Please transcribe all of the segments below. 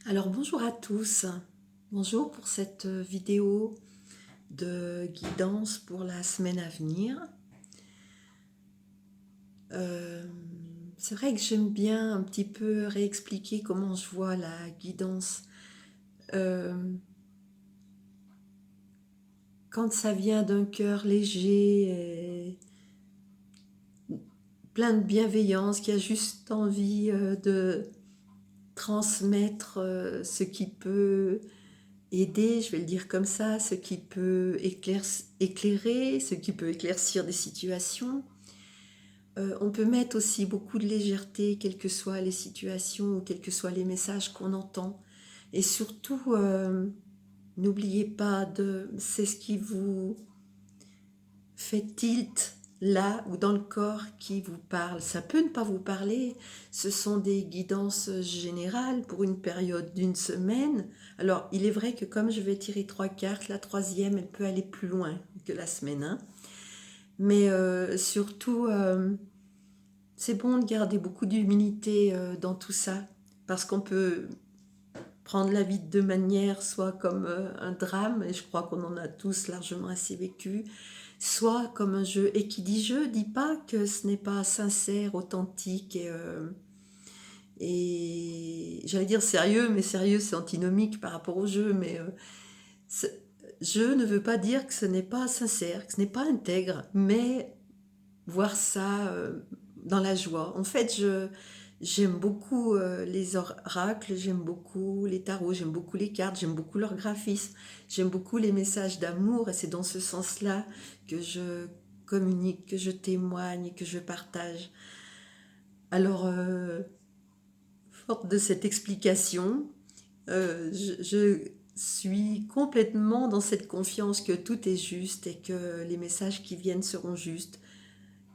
Alors bonjour à tous, bonjour pour cette vidéo de guidance pour la semaine à venir. Euh, c'est vrai que j'aime bien un petit peu réexpliquer comment je vois la guidance. Euh, Quand ça vient d'un cœur léger et plein de bienveillance, qui a juste envie de transmettre ce qui peut aider, je vais le dire comme ça, ce qui peut éclairer, ce qui peut éclaircir des situations. On peut mettre aussi beaucoup de légèreté, quelles que soient les situations ou quels que soient les messages qu'on entend. Et surtout, n'oubliez pas de, c'est ce qui vous fait tilt là ou dans le corps qui vous parle. Ça peut ne pas vous parler, ce sont des guidances générales pour une période d'une semaine. Alors, il est vrai que comme je vais tirer 3 cartes, la troisième, elle peut aller plus loin que la semaine, hein. Mais surtout, c'est bon de garder beaucoup d'humilité dans tout ça, parce qu'on peut prendre la vie de deux manières, soit comme un drame, et je crois qu'on en a tous largement assez vécu, soit comme un jeu. Et qui dit jeu, dit pas que ce n'est pas sincère, authentique et j'allais dire sérieux, mais sérieux c'est antinomique par rapport au jeu, mais jeu ne veut pas dire que ce n'est pas sincère, que ce n'est pas intègre, mais voir ça dans la joie. En fait, j'aime beaucoup les oracles, j'aime beaucoup les tarots, j'aime beaucoup les cartes, j'aime beaucoup leur graphisme, j'aime beaucoup les messages d'amour et c'est dans ce sens-là que je communique, que je témoigne, que je partage. Alors, forte de cette explication, je suis complètement dans cette confiance que tout est juste et que les messages qui viennent seront justes,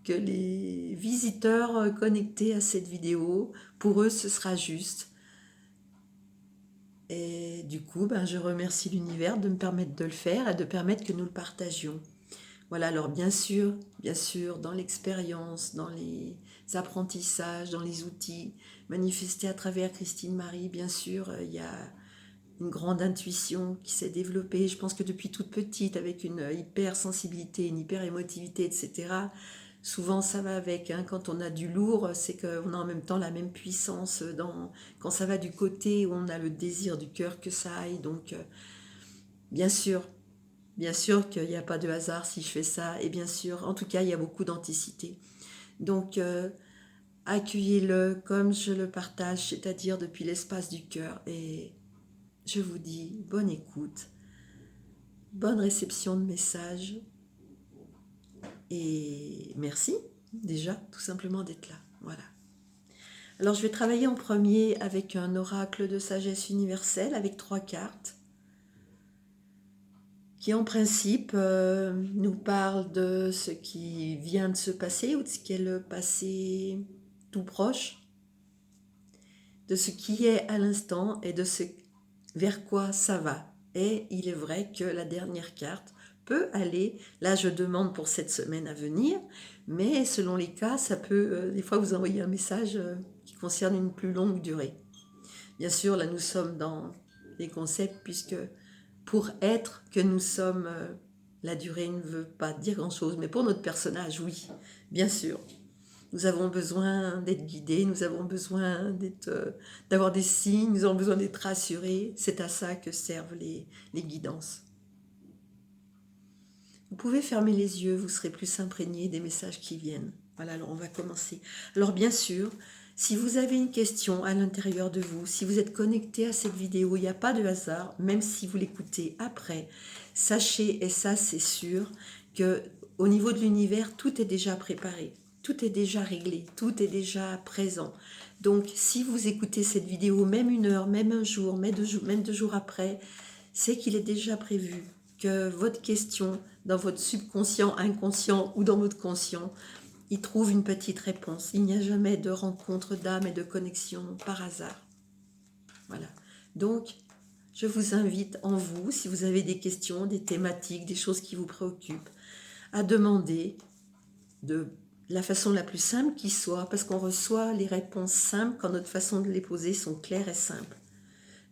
que les visiteurs connectés à cette vidéo, pour eux, ce sera juste. Et du coup, je remercie l'univers de me permettre de le faire et de permettre que nous le partagions. Voilà, alors bien sûr, dans l'expérience, dans les apprentissages, dans les outils manifestés à travers Christine Marie, bien sûr, il y a une grande intuition qui s'est développée. Je pense que depuis toute petite, avec une hypersensibilité, une hyper-émotivité, etc., souvent ça va avec, hein. Quand on a du lourd, c'est qu'on a en même temps la même puissance. Quand ça va du côté où on a le désir du cœur que ça aille. Donc, bien sûr, bien sûr qu'il n'y a pas de hasard si je fais ça. Et bien sûr, en tout cas, il y a beaucoup d'authenticité. Donc, accueillez-le comme je le partage, c'est-à-dire depuis l'espace du cœur. Et je vous dis bonne écoute, bonne réception de messages et merci déjà tout simplement d'être là. Voilà. Alors je vais travailler en premier avec un oracle de sagesse universelle avec 3 cartes qui en principe nous parle de ce qui vient de se passer ou de ce qui est le passé tout proche, de ce qui est à l'instant et de ce vers quoi ça va. Et il est vrai que la dernière carte peut aller, là je demande pour cette semaine à venir, mais selon les cas, ça peut des fois vous envoyer un message qui concerne une plus longue durée. Bien sûr, là nous sommes dans les concepts, puisque pour être que nous sommes, la durée ne veut pas dire grand-chose, mais pour notre personnage, oui, bien sûr. Nous avons besoin d'être guidés, nous avons besoin d'avoir des signes, nous avons besoin d'être rassurés. C'est à ça que servent les guidances. Vous pouvez fermer les yeux, vous serez plus imprégné des messages qui viennent. Voilà, alors on va commencer. Alors bien sûr, si vous avez une question à l'intérieur de vous, si vous êtes connecté à cette vidéo, il n'y a pas de hasard, même si vous l'écoutez après, sachez, et ça c'est sûr, que au niveau de l'univers, tout est déjà préparé, tout est déjà réglé, tout est déjà présent. Donc si vous écoutez cette vidéo, même 1 heure, même un jour, même 2 jours après, c'est qu'il est déjà prévu que votre question, dans votre subconscient, inconscient ou dans votre conscient, il trouve une petite réponse. Il n'y a jamais de rencontre d'âme et de connexion par hasard. Voilà. Donc, je vous invite en vous, si vous avez des questions, des thématiques, des choses qui vous préoccupent, à demander de la façon la plus simple qui soit, parce qu'on reçoit les réponses simples quand notre façon de les poser sont claires et simples.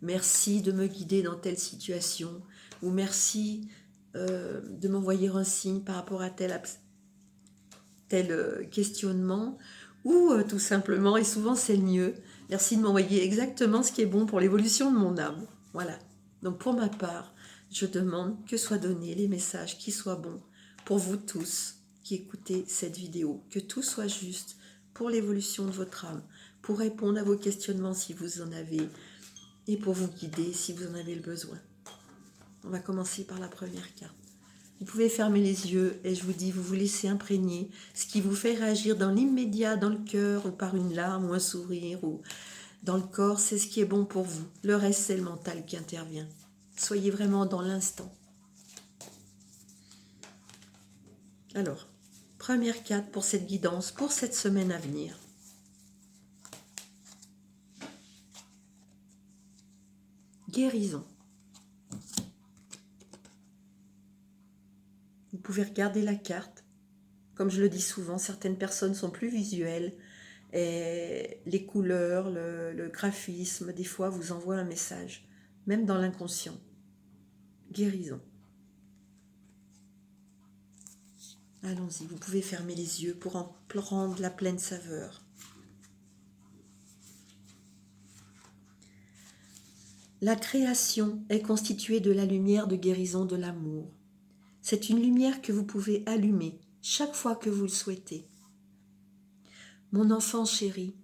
merci de me guider dans telle situation, ou merci de m'envoyer un signe par rapport à tel questionnement, ou tout simplement, et souvent c'est le mieux, merci de m'envoyer exactement ce qui est bon pour l'évolution de mon âme. Voilà. Donc pour ma part, je demande que soient donnés les messages qui soient bons pour vous tous qui écoutez cette vidéo, que tout soit juste pour l'évolution de votre âme, pour répondre à vos questionnements si vous en avez, et pour vous guider si vous en avez le besoin. On va commencer par la première carte. Vous pouvez fermer les yeux et je vous dis, vous vous laissez imprégner. Ce qui vous fait réagir dans l'immédiat, dans le cœur, ou par une larme ou un sourire, ou dans le corps, c'est ce qui est bon pour vous. Le reste, c'est le mental qui intervient. Soyez vraiment dans l'instant. Alors, première carte pour cette guidance, pour cette semaine à venir. Guérison. Vous pouvez regarder la carte. Comme je le dis souvent, certaines personnes sont plus visuelles et les couleurs, le graphisme, des fois, vous envoient un message, même dans l'inconscient. Guérison. Allons-y, vous pouvez fermer les yeux pour en prendre la pleine saveur. La création est constituée de la lumière de guérison de l'amour. C'est une lumière que vous pouvez allumer chaque fois que vous le souhaitez. Mon enfant chéri,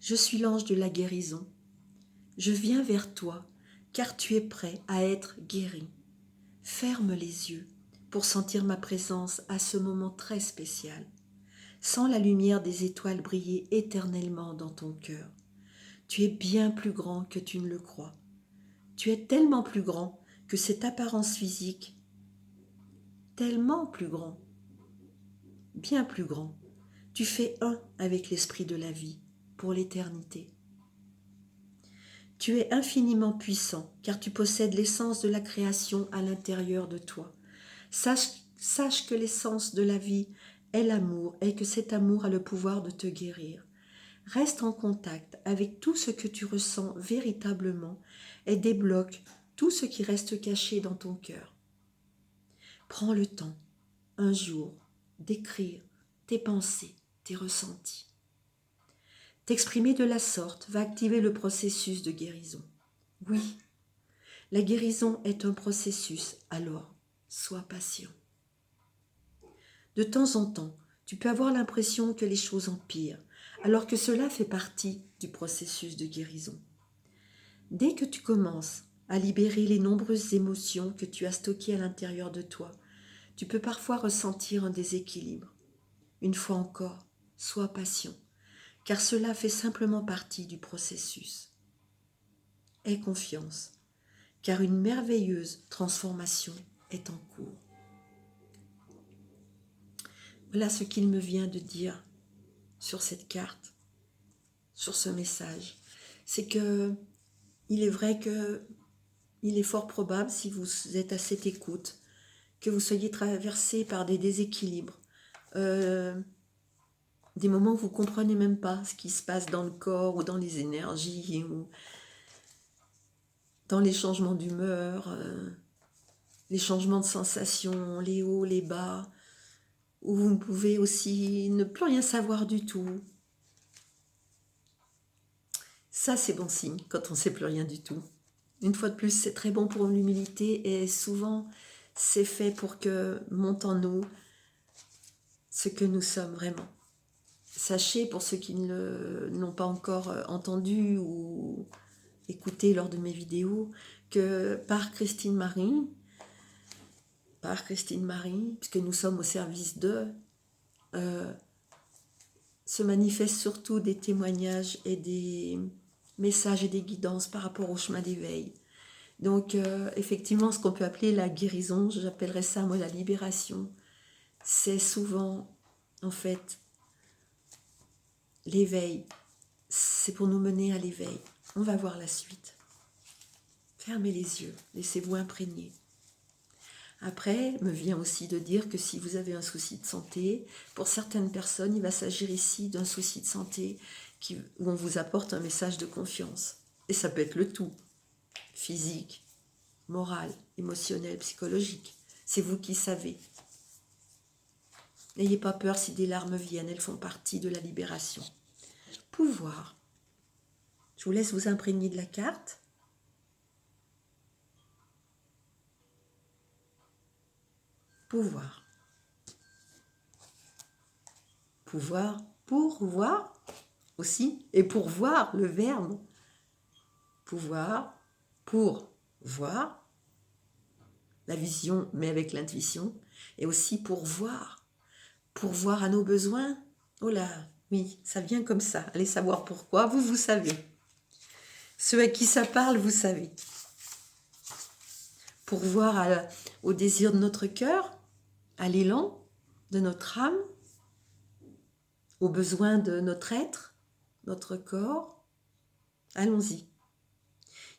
je suis l'ange de la guérison. Je viens vers toi, car tu es prêt à être guéri. Ferme les yeux pour sentir ma présence à ce moment très spécial. Sens la lumière des étoiles briller éternellement dans ton cœur. Tu es bien plus grand que tu ne le crois. Tu es tellement plus grand que cette apparence physique, tellement plus grand, bien plus grand. Tu fais un avec l'esprit de la vie pour l'éternité. Tu es infiniment puissant car tu possèdes l'essence de la création à l'intérieur de toi. Sache que l'essence de la vie est l'amour et que cet amour a le pouvoir de te guérir. Reste en contact avec tout ce que tu ressens véritablement et débloque tout ce qui reste caché dans ton cœur. Prends le temps, un jour, d'écrire tes pensées, tes ressentis. T'exprimer de la sorte va activer le processus de guérison. Oui, la guérison est un processus, alors sois patient. De temps en temps, tu peux avoir l'impression que les choses empirent, alors que cela fait partie du processus de guérison. Dès que tu commences à libérer les nombreuses émotions que tu as stockées à l'intérieur de toi, tu peux parfois ressentir un déséquilibre. Une fois encore, sois patient, car cela fait simplement partie du processus. Aie confiance, car une merveilleuse transformation est en cours. Voilà ce qu'il me vient de dire sur cette carte, sur ce message. C'est que il est vrai que il est fort probable, si vous êtes à cette écoute, que vous soyez traversé par des déséquilibres, des moments où vous ne comprenez même pas ce qui se passe dans le corps ou dans les énergies ou dans les changements d'humeur, les changements de sensations, les hauts, les bas, où vous pouvez aussi ne plus rien savoir du tout. Ça, c'est bon signe quand on ne sait plus rien du tout. Une fois de plus, c'est très bon pour l'humilité et souvent, c'est fait pour que monte en nous ce que nous sommes vraiment. Sachez, pour ceux qui ne l'ont pas encore entendu ou écouté lors de mes vidéos, que par Christine Marie, puisque nous sommes au service d'eux, se manifestent surtout des témoignages et des messages et des guidances par rapport au chemin d'éveil. Donc, effectivement, ce qu'on peut appeler la guérison, j'appellerais ça, moi, la libération, c'est souvent, en fait, l'éveil. C'est pour nous mener à l'éveil. On va voir la suite. Fermez les yeux, laissez-vous imprégner. Après, me vient aussi de dire que si vous avez un souci de santé, pour certaines personnes, il va s'agir ici d'un souci de santé où on vous apporte un message de confiance. Et ça peut être le tout. physique, morale, émotionnelle, psychologique. C'est vous qui savez. N'ayez pas peur si des larmes viennent, elles font partie de la libération. Pouvoir. Je vous laisse vous imprégner de la carte. Pouvoir. Pouvoir, pourvoir aussi. Et pourvoir, le verbe. Pouvoir, pour voir. La vision, mais avec l'intuition. Et aussi pourvoir. Pourvoir à nos besoins. Oh là, oui, ça vient comme ça. Allez savoir pourquoi. Vous savez. Ceux à qui ça parle, vous savez. Pourvoir au désir de notre cœur, à l'élan de notre âme, aux besoins de notre être, notre corps. Allons-y.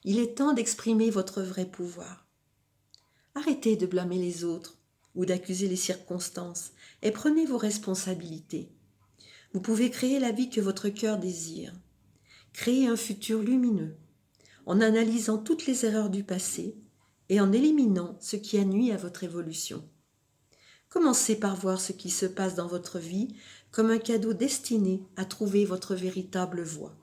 Il est temps d'exprimer votre vrai pouvoir. Arrêtez de blâmer les autres ou d'accuser les circonstances et prenez vos responsabilités. Vous pouvez créer la vie que votre cœur désire. Créer un futur lumineux en analysant toutes les erreurs du passé et en éliminant ce qui a nui à votre évolution. Commencez par voir ce qui se passe dans votre vie comme un cadeau destiné à trouver votre véritable voie.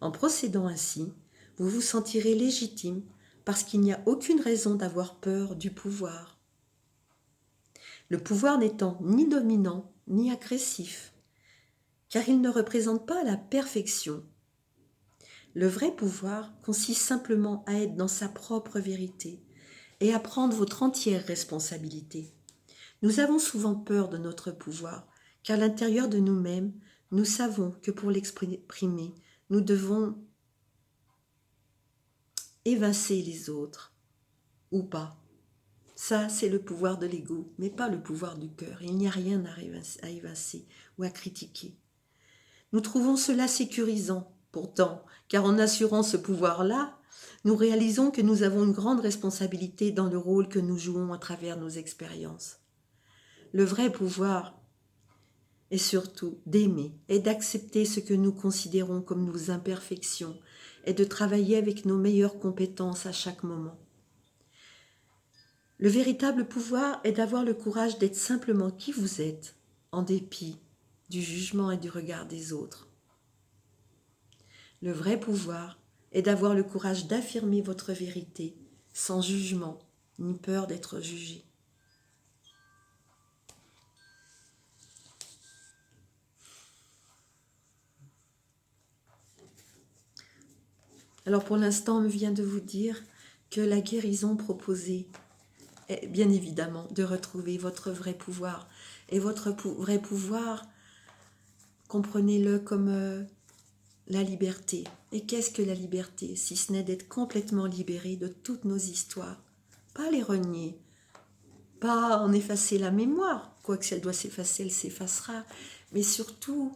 En procédant ainsi, vous vous sentirez légitime parce qu'il n'y a aucune raison d'avoir peur du pouvoir. Le pouvoir n'étant ni dominant ni agressif, car il ne représente pas la perfection. Le vrai pouvoir consiste simplement à être dans sa propre vérité et à prendre votre entière responsabilité. Nous avons souvent peur de notre pouvoir, car à l'intérieur de nous-mêmes, nous savons que pour l'exprimer, nous devons évincer les autres, ou pas. Ça, c'est le pouvoir de l'ego, mais pas le pouvoir du cœur. Il n'y a rien à évincer ou à critiquer. Nous trouvons cela sécurisant, pourtant, car en assurant ce pouvoir-là, nous réalisons que nous avons une grande responsabilité dans le rôle que nous jouons à travers nos expériences. Le vrai pouvoir est surtout d'aimer et d'accepter ce que nous considérons comme nos imperfections et de travailler avec nos meilleures compétences à chaque moment. Le véritable pouvoir est d'avoir le courage d'être simplement qui vous êtes, en dépit du jugement et du regard des autres. Le vrai pouvoir est d'avoir le courage d'affirmer votre vérité sans jugement ni peur d'être jugé. Alors pour l'instant, on me vient de vous dire que la guérison proposée est bien évidemment de retrouver votre vrai pouvoir. Et votre vrai pouvoir, comprenez-le comme la liberté. Et qu'est-ce que la liberté, si ce n'est d'être complètement libéré de toutes nos histoires? Pas les renier, pas en effacer la mémoire, quoique si elle doit s'effacer, elle s'effacera, mais surtout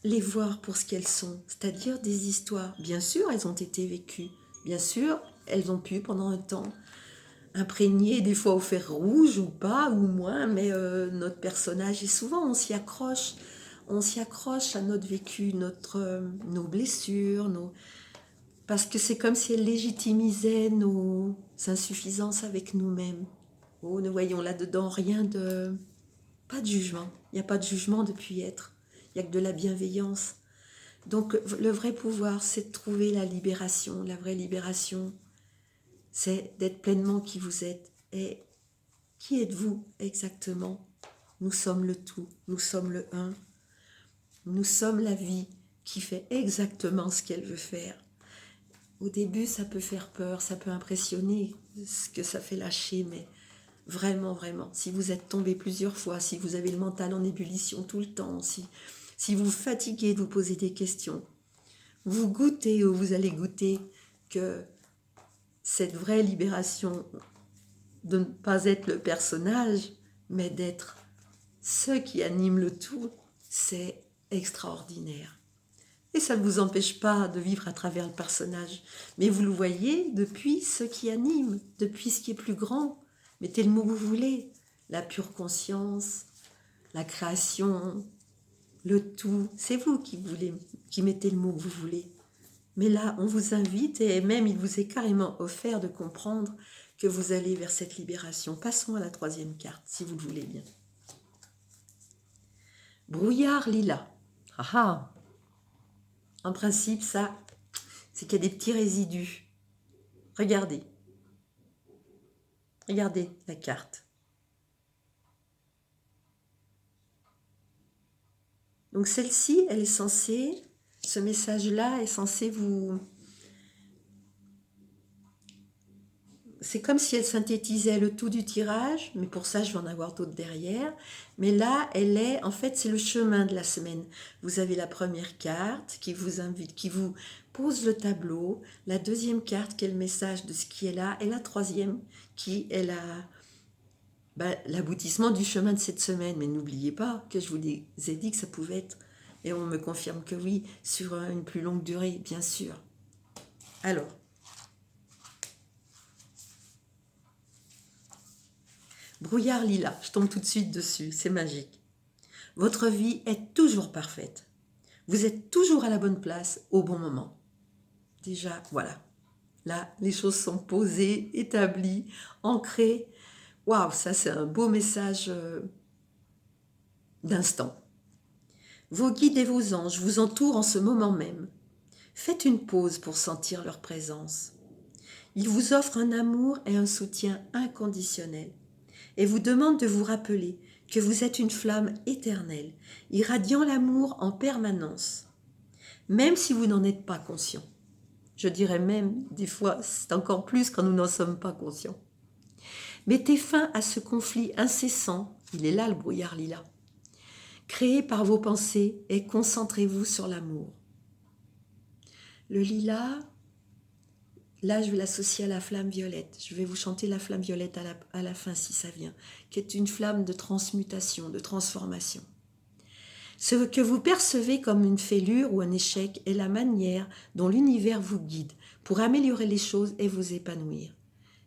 les voir pour ce qu'elles sont, c'est-à-dire des histoires. Bien sûr, elles ont été vécues, bien sûr, elles ont pu pendant un temps imprégner des fois au fer rouge ou pas, ou moins, mais notre personnage, et souvent on s'y accroche à notre vécu, nos blessures, parce que c'est comme si elles légitimisaient nos insuffisances avec nous-mêmes. Oh, ne voyons là-dedans pas de jugement, il n'y a pas de jugement depuis être, il n'y a que de la bienveillance. Donc le vrai pouvoir, c'est de trouver la libération. La vraie libération, c'est d'être pleinement qui vous êtes. Et qui êtes-vous exactement? Nous sommes le tout, nous sommes le un. Nous sommes la vie qui fait exactement ce qu'elle veut faire. Au début, ça peut faire peur, ça peut impressionner, ce que ça fait lâcher, mais vraiment, vraiment, si vous êtes tombé plusieurs fois, si vous avez le mental en ébullition tout le temps, si vous fatiguez de vous poser des questions, vous goûtez ou vous allez goûter que cette vraie libération de ne pas être le personnage, mais d'être ce qui anime le tout, c'est extraordinaire. Et ça ne vous empêche pas de vivre à travers le personnage, mais vous le voyez depuis ce qui anime, depuis ce qui est plus grand. Mettez le mot que vous voulez, la pure conscience, la création, le tout, c'est vous qui mettez le mot que vous voulez. Mais là, on vous invite et même il vous est carrément offert de comprendre que vous allez vers cette libération. Passons à la troisième carte, si vous le voulez bien. Brouillard lilas. Ah ah. En principe, ça, c'est qu'il y a des petits résidus. Regardez. Regardez la carte. Donc celle-ci, elle est censée, ce message-là est censé vous... C'est comme si elle synthétisait le tout du tirage, mais pour ça, je vais en avoir d'autres derrière. Mais là, elle est, en fait, c'est le chemin de la semaine. Vous avez la première carte qui vous invite, qui vous pose le tableau. La deuxième carte qui est le message de ce qui est là. Et la troisième qui est l'aboutissement du chemin de cette semaine. Mais n'oubliez pas que je vous ai dit que ça pouvait être, et on me confirme que oui, sur une plus longue durée, bien sûr. Alors, brouillard lilas, je tombe tout de suite dessus, c'est magique. Votre vie est toujours parfaite. Vous êtes toujours à la bonne place au bon moment. Déjà, voilà. Là, les choses sont posées, établies, ancrées. Waouh, ça c'est un beau message d'instant. Vos guides et vos anges vous entourent en ce moment même. Faites une pause pour sentir leur présence. Ils vous offrent un amour et un soutien inconditionnel et vous demandent de vous rappeler que vous êtes une flamme éternelle, irradiant l'amour en permanence, même si vous n'en êtes pas conscient. Je dirais même, des fois, c'est encore plus quand nous n'en sommes pas conscients. Mettez fin à ce conflit incessant, il est là le brouillard lilas, créé par vos pensées et concentrez-vous sur l'amour. Le lilas, là je vais l'associer à la flamme violette. Je vais vous chanter la flamme violette à la fin si ça vient, qui est une flamme de transmutation, de transformation. Ce que vous percevez comme une fêlure ou un échec est la manière dont l'univers vous guide pour améliorer les choses et vous épanouir.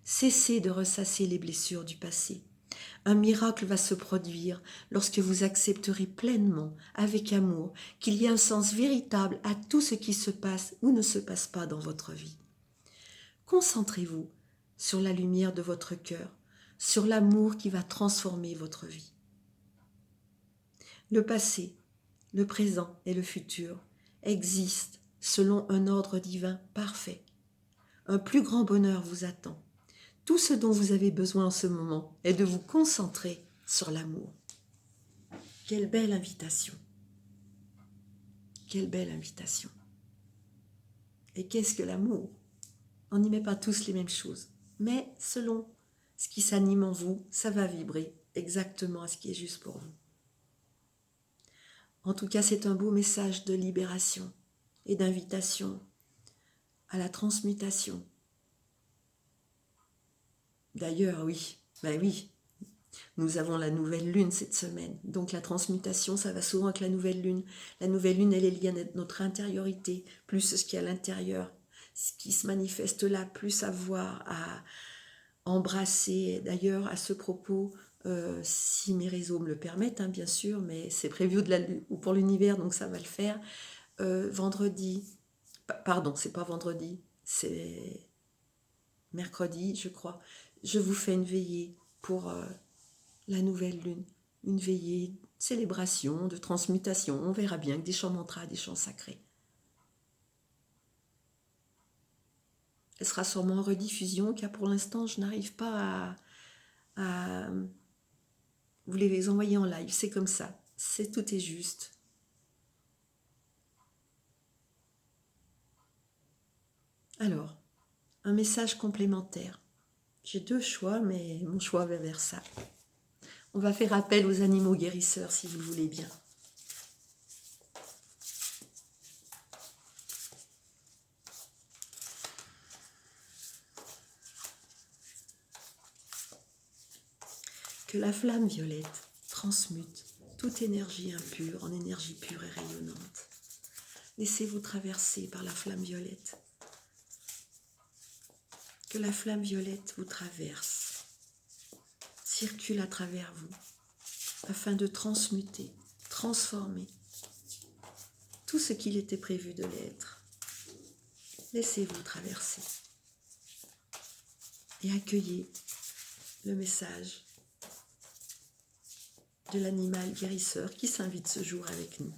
Cessez de ressasser les blessures du passé. Un miracle va se produire lorsque vous accepterez pleinement, avec amour, qu'il y a un sens véritable à tout ce qui se passe ou ne se passe pas dans votre vie. Concentrez-vous sur la lumière de votre cœur, sur l'amour qui va transformer votre vie. Le passé, le présent et le futur existent selon un ordre divin parfait. Un plus grand bonheur vous attend. Tout ce dont vous avez besoin en ce moment est de vous concentrer sur l'amour. Quelle belle invitation. Quelle belle invitation. Et qu'est-ce que l'amour? On n'y met pas tous les mêmes choses, mais selon ce qui s'anime en vous, ça va vibrer exactement à ce qui est juste pour vous. En tout cas, c'est un beau message de libération et d'invitation à la transmutation. D'ailleurs, oui, nous avons la nouvelle lune cette semaine. Donc la transmutation, ça va souvent avec la nouvelle lune. La nouvelle lune, elle est liée à notre intériorité, plus ce qui est à l'intérieur, ce qui se manifeste là, plus avoir à embrasser. D'ailleurs, à ce propos, si mes réseaux me le permettent, hein, bien sûr, mais c'est prévu pour l'univers, donc ça va le faire. Vendredi, pardon, c'est pas vendredi, c'est mercredi, je crois. Je vous fais une veillée pour la nouvelle lune, une veillée de célébration, de transmutation. On verra bien, que des chants mantras, des chants sacrés. Elle sera sûrement en rediffusion, car pour l'instant, je n'arrive pas à vous les envoyer en live. C'est comme ça. Tout est juste. Alors, un message complémentaire. J'ai deux choix, mais mon choix va vers ça. On va faire appel aux animaux guérisseurs, si vous le voulez bien. Que la flamme violette transmute toute énergie impure en énergie pure et rayonnante. Laissez-vous traverser par la flamme violette. Que la flamme violette vous traverse, circule à travers vous, afin de transmuter, transformer tout ce qu'il était prévu de l'être. Laissez-vous traverser et accueillez le message de l'animal guérisseur qui s'invite ce jour avec nous.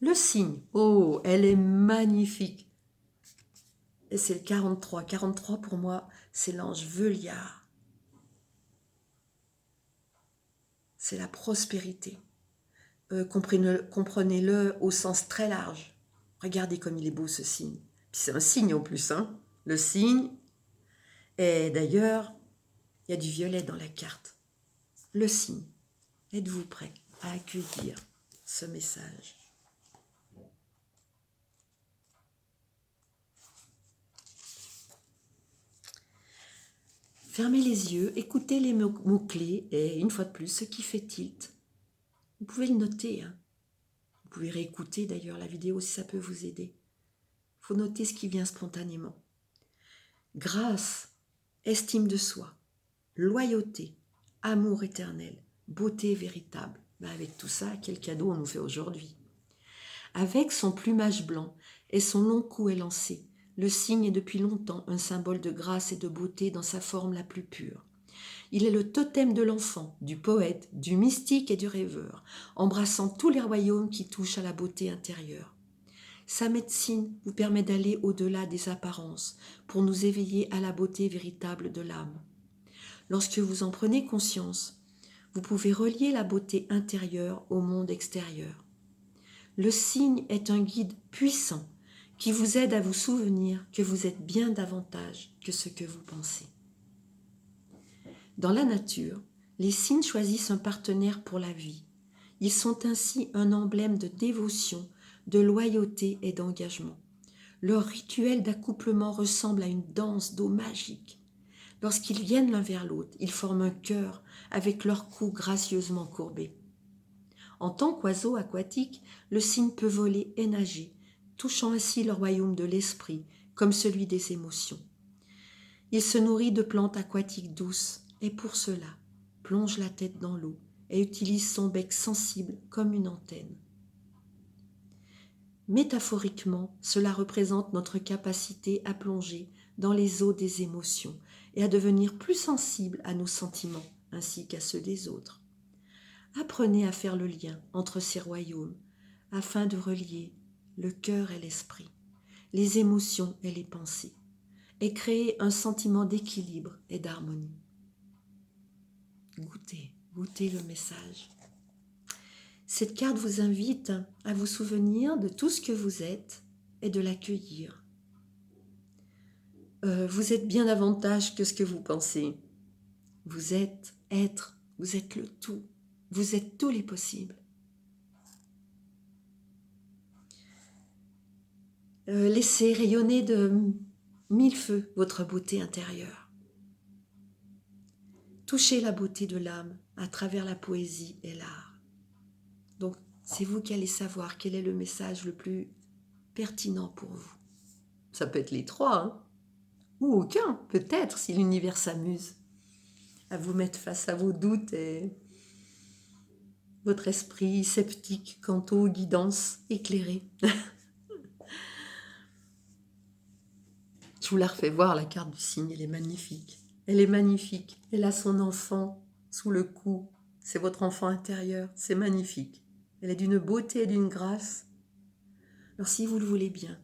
Le cygne, oh, elle est magnifique. Et c'est le 43. 43 pour moi, c'est l'ange Veuillard. C'est la prospérité. Comprenez-le au sens très large. Regardez comme il est beau ce cygne. Puis c'est un cygne en plus, hein. Le cygne. Et d'ailleurs, il y a du violet dans la carte. Le cygne. Êtes-vous prêt à accueillir ce message? Fermez les yeux, écoutez les mots-clés et une fois de plus, ce qui fait tilt, vous pouvez le noter. Hein. Vous pouvez réécouter d'ailleurs la vidéo si ça peut vous aider. Il faut noter ce qui vient spontanément. Grâce, estime de soi, loyauté, amour éternel, beauté véritable. Ben avec tout ça, quel cadeau on nous fait aujourd'hui. Avec son plumage blanc et son long cou élancé, le cygne est depuis longtemps un symbole de grâce et de beauté dans sa forme la plus pure. Il est le totem de l'enfant, du poète, du mystique et du rêveur, embrassant tous les royaumes qui touchent à la beauté intérieure. Sa médecine vous permet d'aller au-delà des apparences pour nous éveiller à la beauté véritable de l'âme. Lorsque vous en prenez conscience, vous pouvez relier la beauté intérieure au monde extérieur. Le cygne est un guide puissant qui vous aide à vous souvenir que vous êtes bien davantage que ce que vous pensez. Dans la nature, les cygnes choisissent un partenaire pour la vie. Ils sont ainsi un emblème de dévotion, de loyauté et d'engagement. Leur rituel d'accouplement ressemble à une danse d'eau magique. Lorsqu'ils viennent l'un vers l'autre, ils forment un cœur avec leur cou gracieusement courbé. En tant qu'oiseau aquatique, le cygne peut voler et nager, touchant ainsi le royaume de l'esprit comme celui des émotions. Il se nourrit de plantes aquatiques douces et pour cela plonge la tête dans l'eau et utilise son bec sensible comme une antenne. Métaphoriquement, cela représente notre capacité à plonger dans les eaux des émotions et à devenir plus sensible à nos sentiments ainsi qu'à ceux des autres. Apprenez à faire le lien entre ces royaumes afin de relier le cœur et l'esprit, les émotions et les pensées, et créer un sentiment d'équilibre et d'harmonie. Goûtez le message. Cette carte vous invite à vous souvenir de tout ce que vous êtes et de l'accueillir. Vous êtes bien davantage que ce que vous pensez. Vous êtes être, vous êtes le tout, vous êtes tous les possibles. Laissez rayonner de 1000 feux votre beauté intérieure. Touchez la beauté de l'âme à travers la poésie et l'art. Donc, c'est vous qui allez savoir quel est le message le plus pertinent pour vous. Ça peut être les trois, hein, ou aucun, peut-être, si l'univers s'amuse à vous mettre face à vos doutes et votre esprit sceptique quant aux guidances éclairées. Je vous la refais voir, la carte du cygne, elle est magnifique. Elle est magnifique. Elle a son enfant sous le cou. C'est votre enfant intérieur. C'est magnifique. Elle est d'une beauté et d'une grâce. Alors si vous le voulez bien,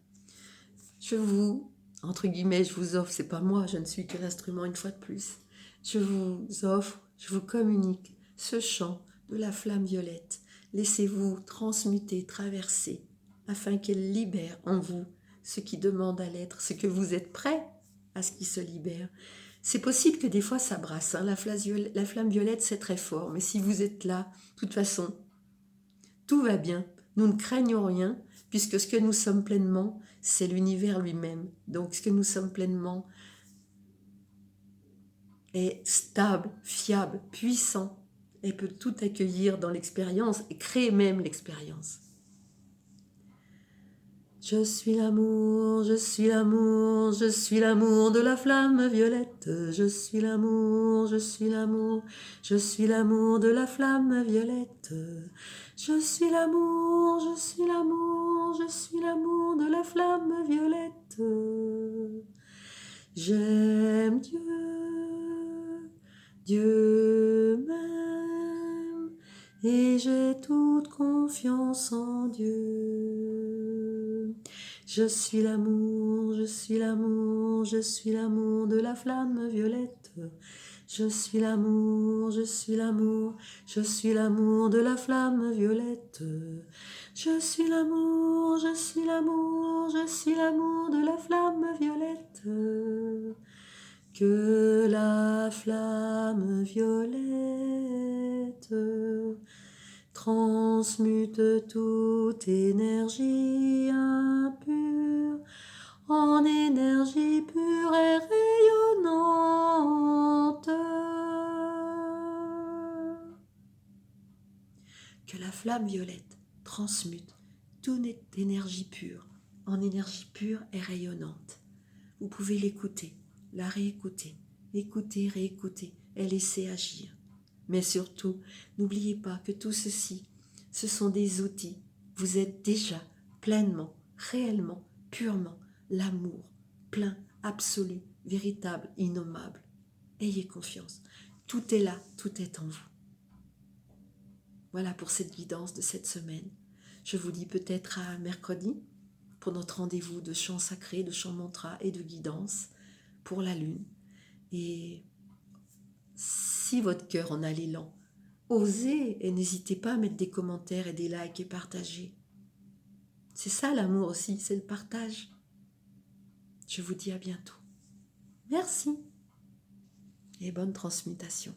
je vous, entre guillemets, je vous offre, c'est pas moi, je ne suis que l'instrument une fois de plus. Je vous offre, je vous communique ce chant de la flamme violette. Laissez-vous transmuter, traverser, afin qu'elle libère en vous ce qui demande à l'être, ce que vous êtes prêt à ce qui se libère. C'est possible que des fois ça brasse, hein. La flamme violette c'est très fort, mais si vous êtes là, de toute façon, tout va bien. Nous ne craignons rien, puisque ce que nous sommes pleinement, c'est l'univers lui-même. Donc ce que nous sommes pleinement est stable, fiable, puissant, et peut tout accueillir dans l'expérience, et créer même l'expérience. Je suis l'amour, je suis l'amour, je suis l'amour de la flamme violette. Je suis l'amour, je suis l'amour, je suis l'amour de la flamme violette. Je suis l'amour, je suis l'amour, je suis l'amour de la flamme violette. J'aime Dieu, Dieu m'aime, et j'ai toute confiance en Dieu. Je suis l'amour, je suis l'amour, je suis l'amour de la flamme violette. Je suis l'amour, je suis l'amour, je suis l'amour de la flamme violette. Je suis l'amour, je suis l'amour, je suis l'amour de la flamme violette. Que la flamme violette transmute toute énergie impure en énergie pure et rayonnante. Que la flamme violette transmute toute énergie pure en énergie pure et rayonnante. Vous pouvez l'écouter, la réécouter, écouter, réécouter et laisser agir. Mais surtout, n'oubliez pas que tout ceci, ce sont des outils. Vous êtes déjà pleinement, réellement, purement l'amour, plein, absolu, véritable, innommable. Ayez confiance. Tout est là, tout est en vous. Voilà pour cette guidance de cette semaine. Je vous dis peut-être à mercredi pour notre rendez-vous de chant sacré, de chant mantra et de guidance pour la lune. Et si votre cœur en a l'élan, osez et n'hésitez pas à mettre des commentaires et des likes et partager. C'est ça l'amour aussi, c'est le partage. Je vous dis à bientôt. Merci et bonne transmutation.